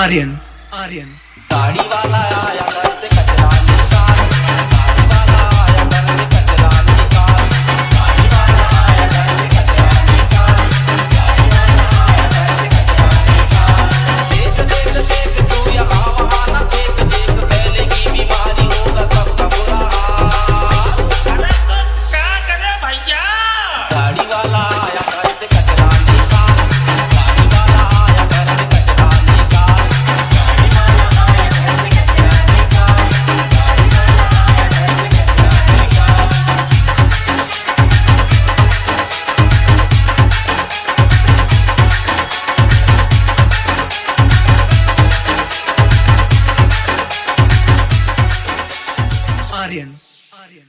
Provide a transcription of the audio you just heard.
आर्यन आर्यन गाड़ी वाला आया घर से कचरा निकाल, गाड़ी वाला आया घर से कचरा निकाल, गाड़ी वाला आया घर से कचरा निकाल, गाड़ी वाला आया घर से कचरा निकाल। देख देख देख तू यहाँ वहाँ ना देख देख, फैलेगी बीमारी होगा सबका बुरा हाल। अरे तो क्या करे भैया? गाड़ी वाला आया घर से कचरा निकाल, गाड़ी वाला आया घर से कचरा निकाल, गाड़ी वाला आया घर से कचरा निकाल, गाड़ी वाला आया घर से कचरा निकाल। आर्यन आर्यन